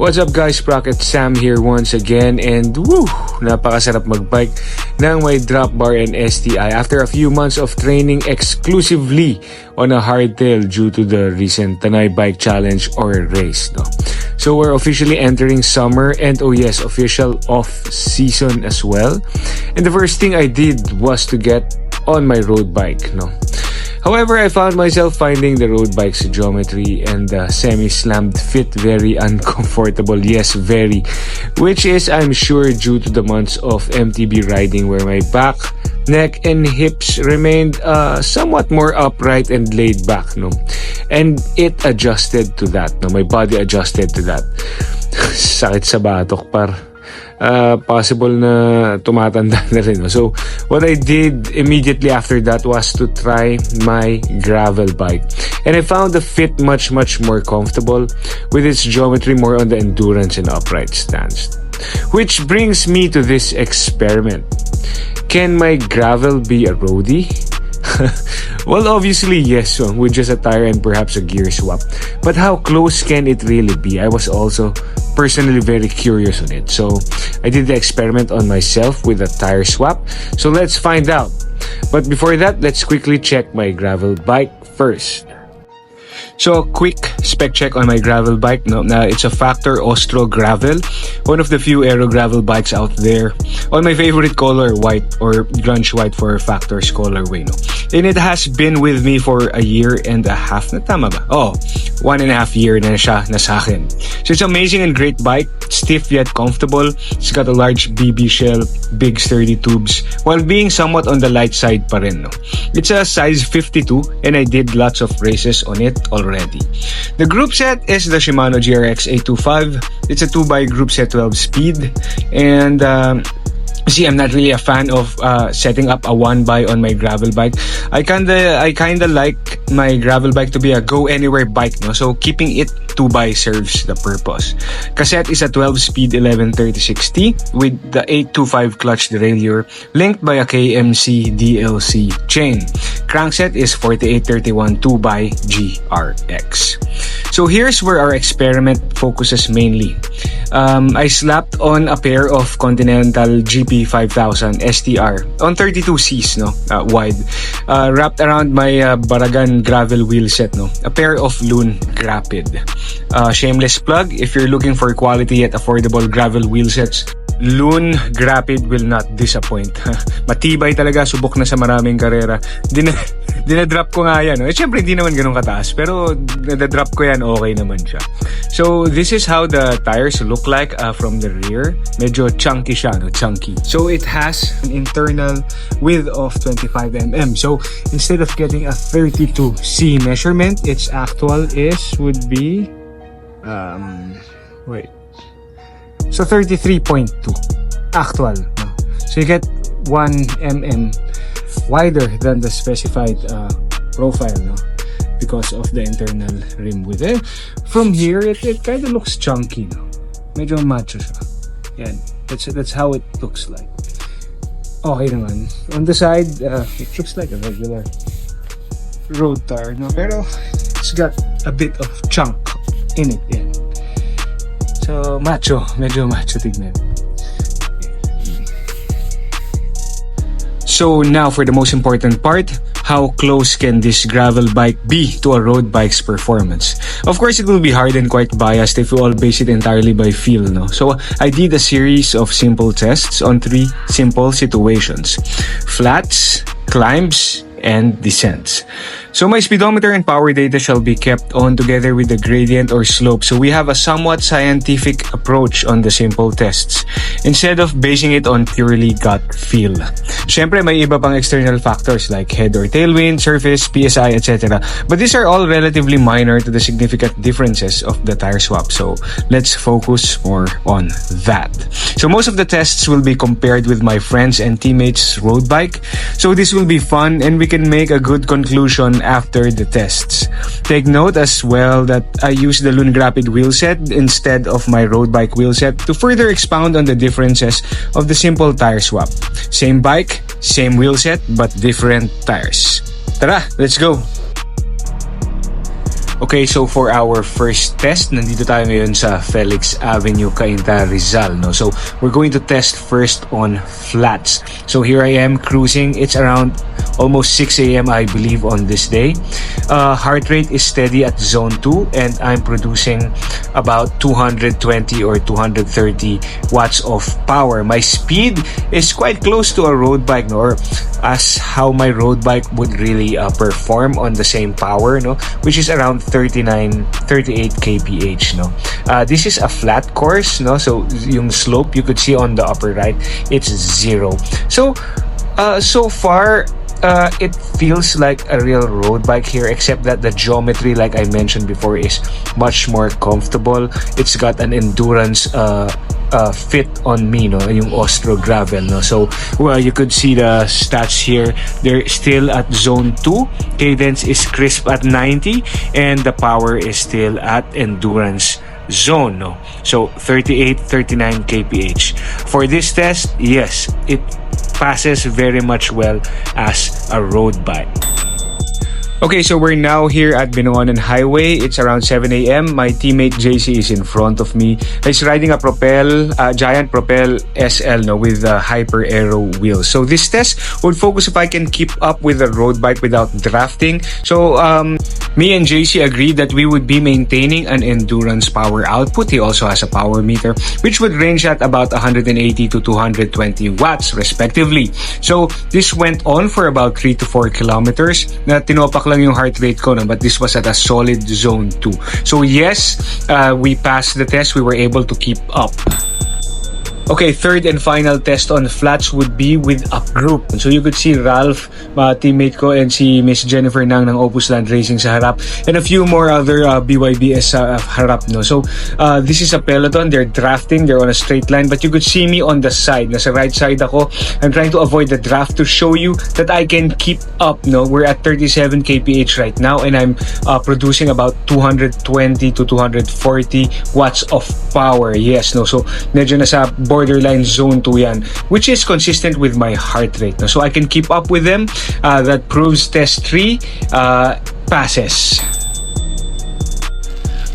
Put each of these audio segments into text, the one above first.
What's up guys, Sprocket Sam here once again, and woo! Napakasarap magbike ng may drop bar and STI after a few months of training exclusively on a hardtail due to the recent Tanay Bike Challenge or race. No? So we're officially entering summer and oh yes, official off-season as well. And the first thing I did was to get on my road bike. No? However, I found myself finding the road bike's geometry and the semi-slammed fit very uncomfortable. Yes, very. Which is, I'm sure, due to the months of MTB riding where my back, neck, and hips remained somewhat more upright and laid back. No? And it adjusted to that. No? My body adjusted to that. Sakit sa batok, par. Possible na tumatanda na rin. So, what I did immediately after that was to try my gravel bike. And I found the fit much more comfortable with its geometry more on the endurance and upright stance. Which brings me to this experiment. Can my gravel be a roadie? Well, obviously yes, with just a tire and perhaps a gear swap. But how close can it really be? I was also personally very curious on it. So I did the experiment on myself with a tire swap. So let's find out. But before that, let's quickly check my gravel bike first. So a quick spec check on my gravel bike. No, it's a Factor Ostro Gravel, one of the few aero gravel bikes out there. On my favorite color, white or grunge white for Factor's colorway. No? And it has been with me for a year and a half. Na tama ba? Oh, 1.5 year na siya na sa akin. So it's amazing and great bike, stiff yet comfortable. It's got a large BB shell, big sturdy tubes, while being somewhat on the light side pa rin. No? It's a size 52 and I did lots of races on it already. The group set is the Shimano GRX 825. It's a 2x group set 12 speed, and see, I'm not really a fan of setting up a 1x on my gravel bike. I kinda like my gravel bike to be a go anywhere bike, no? So keeping it 2x serves the purpose. Cassette is a 12-speed 1130-60 with the 825 clutch derailleur linked by a KMC DLC chain. Crankset is 4831 2x GRX. So here's where our experiment focuses mainly. I slapped on a pair of Continental GP5000 ST-R on 32Cs, no, wide, wrapped around my Baragan gravel wheel set, no, a pair of Loon Rapid. Shameless plug, if you're looking for quality yet affordable gravel wheel sets, Loon Rapid will not disappoint. Matibay talaga, subok na sa maraming karera. Dinadrop ko nga yan. No? Siyempre, hindi naman ganun kataas. Pero, nadadrop ko yan, okay naman siya. So, this is how the tires look like from the rear. Medyo chunky siya, no? Chunky. So, it has an internal width of 25mm. So, instead of getting a 32C measurement, its actual would be so 33.2 actual. No? So you get 1mm wider than the specified profile, no? Because of the internal rim width. From here, it kind of looks chunky, no? Medyo macho siya. Yan. That's how it looks like. Okay naman. On the side, it looks like a regular road tire, no? Pero it's got a bit of chunk in it. Yan. So, medyo macho tignan. So now for the most important part, how close can this gravel bike be to a road bike's performance? Of course, it will be hard and quite biased if you all base it entirely by feel, no? So I did a series of simple tests on 3 simple situations: flats, climbs, and descents. So my speedometer and power data shall be kept on together with the gradient or slope, so we have a somewhat scientific approach on the simple tests instead of basing it on purely gut feel. Syempre, may iba pang external factors like head or tailwind, surface, PSI, etc. But these are all relatively minor to the significant differences of the tire swap, so let's focus more on that. So most of the tests will be compared with my friends and teammates' road bike, so this will be fun and we can make a good conclusion after the tests. Take note as well that I use the Loon Rapid wheelset instead of my road bike wheelset to further expound on the differences of the simple tire swap. Same bike, same wheelset, but different tires. Tara, let's go! Okay, so for our first test, nandito tayo ngayon sa Felix Avenue, Cainta, Rizal, no? So we're going to test first on flats. So here I am cruising. It's around almost 6 a.m. I believe on this day. Heart rate is steady at zone 2 and I'm producing about 220 or 230 watts of power. My speed is quite close to a road bike, no? Or as how my road bike would really perform on the same power, no? Which is around 38 kph, no? This is a flat course, no? So yung slope you could see on the upper right, it's 0. So so far it feels like a real road bike here, except that the geometry, like I mentioned before, is much more comfortable. It's got an endurance fit on me, no? Yung Ostro gravel, no? So well, you could see the stats here. They're still at zone 2. Cadence is crisp at 90 and the power is still at endurance zone, no? So 39 kph. For this test, yes, it passes very much well as a road bike. Okay, so we're now here at Binoanan Highway. It's around 7 a.m. My teammate JC is in front of me. He's riding a giant Propel SL, no, with hyper aero wheels. So this test would focus if I can keep up with a road bike without drafting. So me and JC agreed that we would be maintaining an endurance power output. He also has a power meter, which would range at about 180 to 220 watts respectively. So this went on for about 3 to 4 kilometers. Na tinopak lang yung heart rate ko, no? But this was at a solid zone 2. So yes, we passed the test. We were able to keep up. Okay, third and final test on flats would be with a group. So you could see Ralph, teammate ko, and si Miss Jennifer ng Opus Land Racing sa harap, and a few more other BYBS sa harap, no? So this is a peloton. They're drafting. They're on a straight line, but you could see me on the side. Nasa right side ako. I'm trying to avoid the draft to show you that I can keep up, no? We're at 37 kph right now, and I'm producing about 220 to 240 watts of power. Yes, no? So medyo nasa borderline zone 2 yan, which is consistent with my heart rate, no? So I can keep up with them. That proves test 3 passes.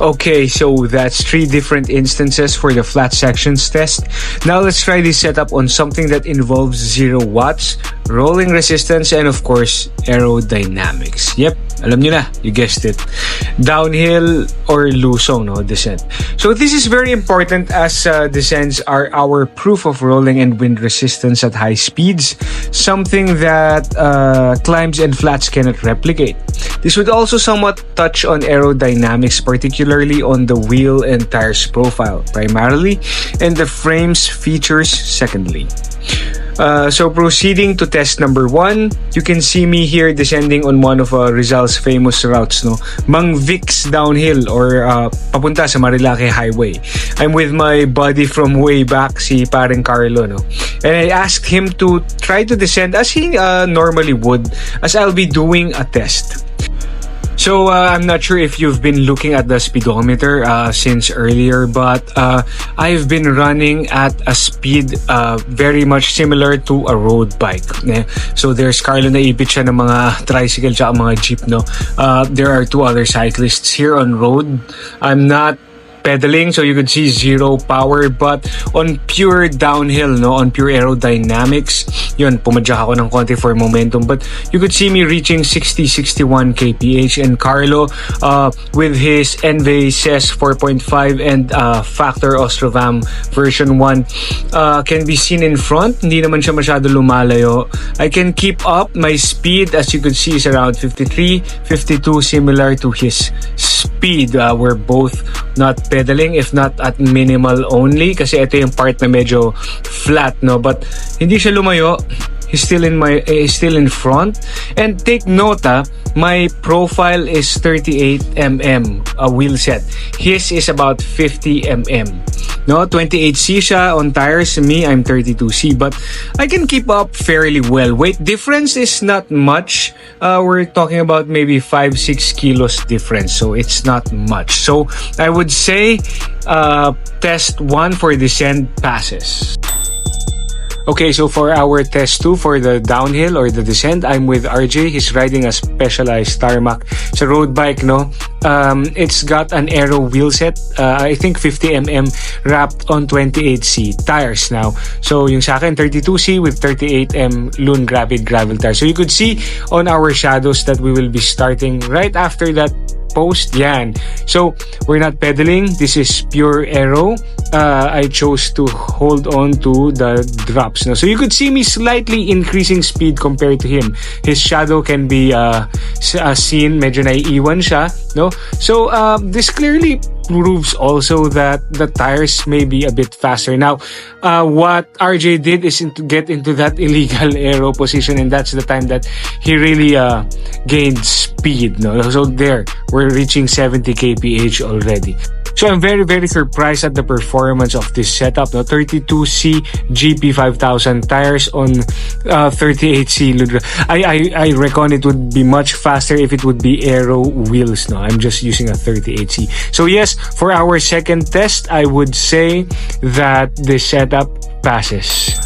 Okay, so that's 3 different instances for the flat sections test. Now let's try this setup on something that involves 0 watts, rolling resistance, and of course aerodynamics. Yep, alam nyo na, you guessed it. Downhill or lusong, no, descent. So this is very important as descents are our proof of rolling and wind resistance at high speeds, something that climbs and flats cannot replicate. This would also somewhat touch on aerodynamics, particularly on the wheel and tires profile primarily, and the frame's features secondly. So proceeding to test number 1, you can see me here descending on one of Rizal's famous routes, no? Mang Vic's downhill or papunta sa Marilake Highway. I'm with my buddy from way back, si Pareng Carlo, no? And I asked him to try to descend as he normally would, as I'll be doing a test. So I'm not sure if you've been looking at the speedometer since earlier, but I've been running at a speed very much similar to a road bike. So there's Carlo na ipit siya ng mga tricycle tsaka mga jeep, no? There are 2 other cyclists here on road. I'm not pedaling, so you could see 0 power, but on pure downhill, no, on pure aerodynamics, yun, pumadyak ako ng konti for momentum, but you could see me reaching 60-61 kph, and Carlo with his Envy SES 4.5 and Factor Ostrovam version 1 can be seen in front. Hindi naman siya masyado lumalayo. I can keep up. My speed, as you could see, is around 53, 52, similar to his speed. We're both not pedaling, if not at minimal only, kasi ito yung part na medyo flat, no? But hindi siya lumayo. He's still in front. And take note, my profile is 38 mm wheel set. His is about 50 mm. No, 28C siya on tires. Me, I'm 32C, but I can keep up fairly well. Weight difference is not much. We're talking about maybe 5-6 kilos difference, so it's not much. So I would say test 1 for descent passes. Okay, so for our test 2 for the downhill or the descent, I'm with RJ. He's riding a specialized tarmac. It's a road bike, no? It's got an aero wheel set, I think 50mm wrapped on 28C tires now. So yung sa akin, 32C with 38M Loon Rapid gravel tires. So you could see on our shadows that we will be starting right after that post. Yan. So we're not pedaling. This is pure aero. I chose to hold on to the drops. No? So you could see me slightly increasing speed compared to him. His shadow can be seen. Medyo naiiwan siya. No? So this clearly proves also that the tires may be a bit faster. Now, what RJ did is to get into that illegal aero position, and that's the time that he really gained speed. No? So there, we're reaching 70 kph already. So I'm very, very surprised at the performance of this setup. No? 32C GP5000 tires on 38C Ludra. I reckon it would be much faster if it would be aero wheels. No? I'm just using a 38C. So yes, for our second test, I would say that this setup passes.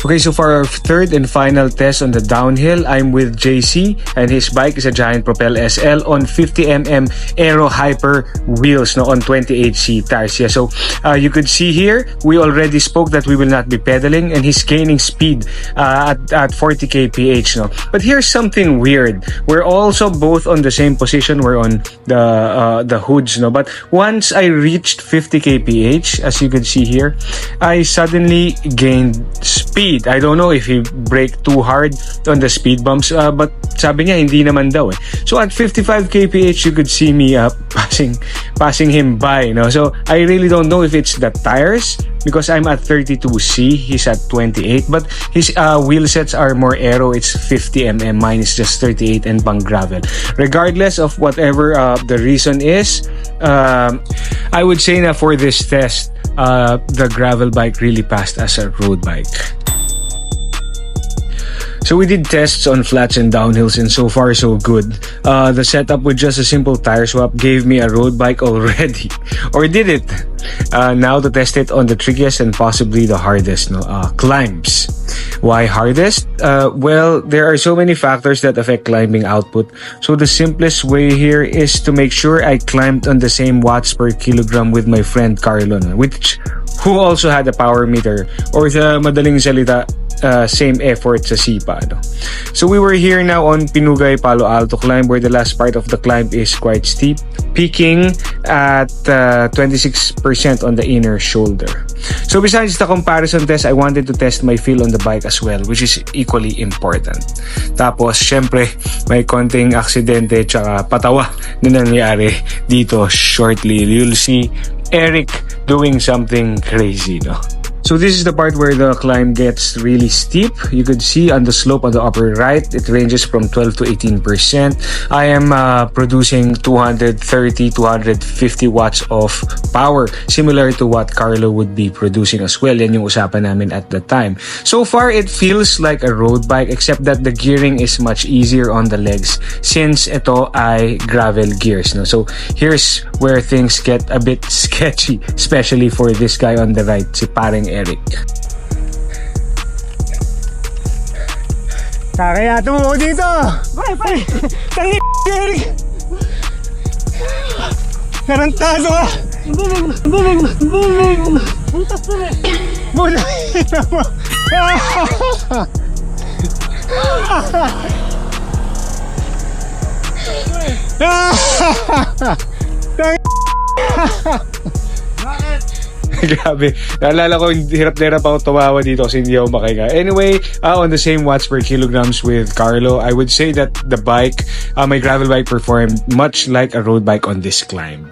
Okay, so for our third and final test on the downhill, I'm with JC, and his bike is a Giant Propel SL on 50mm Aero Hyper wheels, no, on 28C tires. Yeah, so you could see here, we already spoke that we will not be pedaling, and he's gaining speed at 40 kph. No? But here's something weird. We're also both on the same position. We're on the hoods, no. But once I reached 50 kph, as you can see here, I suddenly gained speed. I don't know if he braked too hard on the speed bumps, but sabi niya hindi naman daw eh. So at 55 kph, you could see me passing him by. No? So I really don't know if it's the tires, because I'm at 32C, he's at 28, but his wheel sets are more aero. It's 50mm, mine is just 38 and pang gravel. Regardless of whatever the reason is, I would say na for this test, the gravel bike really passed as a road bike. So we did tests on flats and downhills, and so far so good. The setup with just a simple tire swap gave me a road bike already. Or did it? Now to test it on the trickiest and possibly the hardest, no? Climbs. Why hardest? Well, there are so many factors that affect climbing output. So the simplest way here is to make sure I climbed on the same watts per kilogram with my friend Carlo, no? Who also had a power meter, or sa madaling salita, same effort sa sipa. No? So we were here now on Pinugay Palo Alto climb, where the last part of the climb is quite steep, peaking at 26% on the inner shoulder. So besides the comparison test, I wanted to test my feel on the bike as well, which is equally important. Tapos, syempre, may konting aksidente tsaka patawa na nangyari dito shortly. You'll see Eric doing something crazy, no? So this is the part where the climb gets really steep. You could see on the slope on the upper right, it ranges from 12 to 18%. I am producing 230, 250 watts of power, similar to what Carlo would be producing as well. Yan yung usapan namin at the time. So far, it feels like a road bike, except that the gearing is much easier on the legs since ito ay gravel gears. No? So here's where things get a bit sketchy, especially for this guy on the right, si Paring Eric. Kaya tumuko dito! Pare! Tangi Eric! Karantado ka! Bulig! Butas na rin! Bulig na mo! Grabe. Naalala ko, hirap na hirap ako tumawa dito kasi hindi ako makahinga. Anyway, on the same watts per kilograms with Carlo, I would say that the bike, my gravel bike, performed much like a road bike on this climb.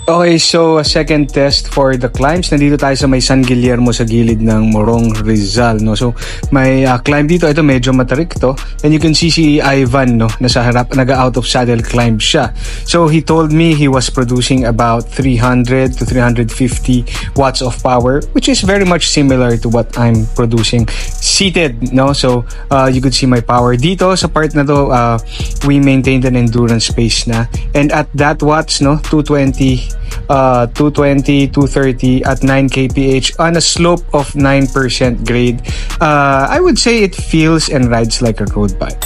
Okay, so second test for the climbs. Nandito tayo sa may San Guillermo sa gilid ng Morong Rizal, no? So may climb dito. Ito medyo matarik to. And you can see si Ivan, no? Nasa harap, naga-out of saddle climb siya. So he told me he was producing about 300 to 350 watts of power, which is very much similar to what I'm producing seated, no? So you could see my power dito. Sa part na to, we maintained an endurance pace na. And at that watts, no? 220 220, 230 at 9 kph on a slope of 9% grade. I would say it feels and rides like a road bike.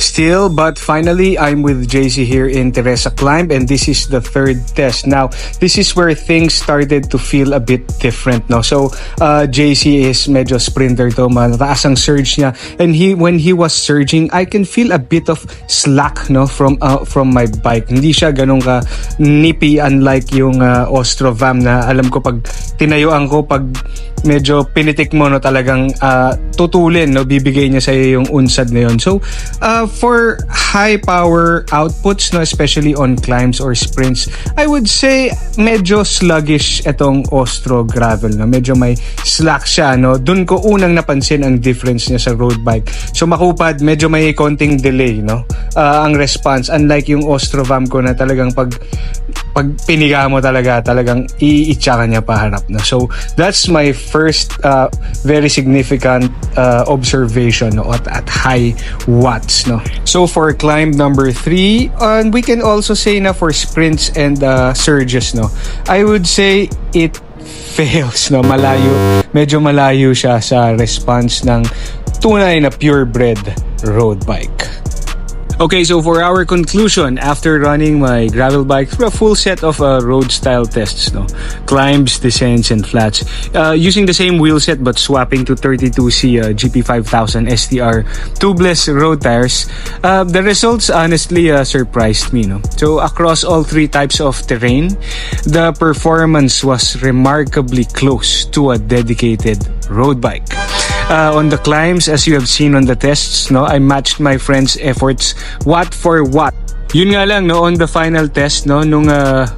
Still, but finally, I'm with JC here in Teresa Climb, and this is the third test. Now, this is where things started to feel a bit different, no? So, JC is medyo sprinter to, mataas ang surge niya, and when he was surging, I can feel a bit of slack, no, from my bike. Hindi siya ganun ka nippy, unlike yung Ostrovam na alam ko pag tinayuan ko, pag medyo pinitik mo, no, talagang tutulin, no, bibigay niya sa iyo yung unsad na yun. So, for high power outputs, no, especially on climbs or sprints, I would say medyo sluggish itong Ostro Gravel, no. Medyo may slack siya, no. Dun ko unang napansin ang difference niya sa road bike. So makupad, medyo may konting delay, no, ang response, unlike yung Ostrovam ko na talagang pag piniga mo talagang iitsa ka niya paharap, no. So that's my first very significant observation, no, at high watts, no. So for climb number 3, and we can also say na for sprints and surges, no, I would say it fails, no. Medyo malayo siya sa response ng tunay na purebred road bike. Okay, so for our conclusion, after running my gravel bike through a full set of road style tests, no, climbs, descents, and flats, using the same wheel set but swapping to 32C GP5000 ST-R tubeless road tires, the results honestly surprised me, no. So across all 3 types of terrain, the performance was remarkably close to a dedicated road bike. On the climbs, as you have seen on the tests, no, I matched my friend's efforts watt for watt. Yun nga lang, no, on the final test, no, nung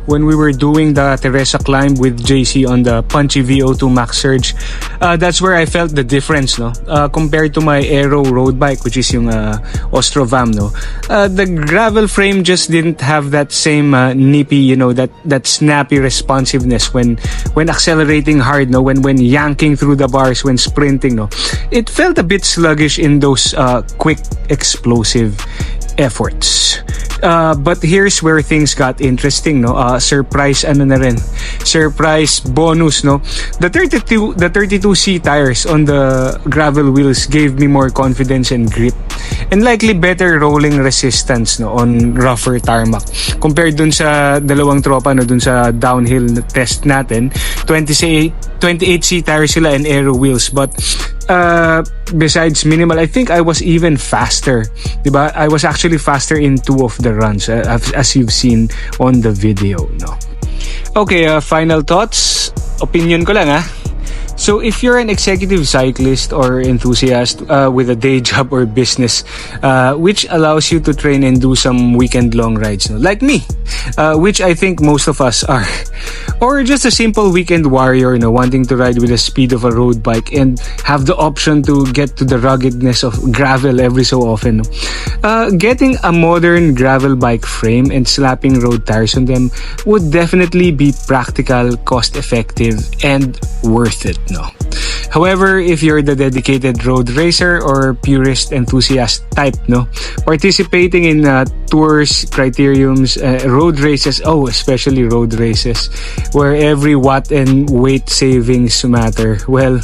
when we were doing the Teresa Climb with JC on the punchy VO2 Max Surge, that's where I felt the difference, no, compared to my aero road bike, which is yung Ostrovam, no. The gravel frame just didn't have that same nippy, you know, that snappy responsiveness when accelerating hard, no, when yanking through the bars, when sprinting, no. It felt a bit sluggish in those quick, explosive efforts. But here's where things got interesting, no. Surprise bonus, no. The 32C tires on the gravel wheels gave me more confidence and grip, and likely better rolling resistance, no, on rougher tarmac compared dun sa dalawang tropa, no, dun sa downhill test natin. 28C tires sila and aero wheels, but besides minimal, I think I was even faster, diba? I was actually faster in 2 of the runs, as you've seen on the video, no. Okay, final thoughts, opinion ko lang, So if you're an executive cyclist or enthusiast with a day job or business which allows you to train and do some weekend long rides, no, like me, which I think most of us are, or just a simple weekend warrior, no, wanting to ride with the speed of a road bike and have the option to get to the ruggedness of gravel every so often, no, getting a modern gravel bike frame and slapping road tires on them would definitely be practical, cost effective, and worth it, no. However, if you're the dedicated road racer or purist enthusiast type, no, participating in tours, criteriums, road races, especially road races, where every watt and weight savings matter, well,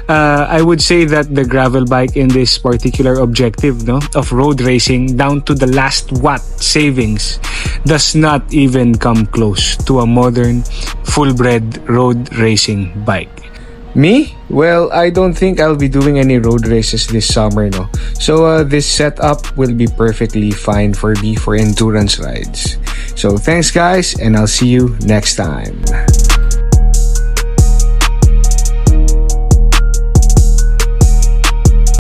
I would say that the gravel bike in this particular objective, no, of road racing down to the last watt savings does not even come close to a modern, full-bred road racing bike. Me? Well, I don't think I'll be doing any road races this summer, no. So this setup will be perfectly fine for me for endurance rides. So thanks guys, and I'll see you next time.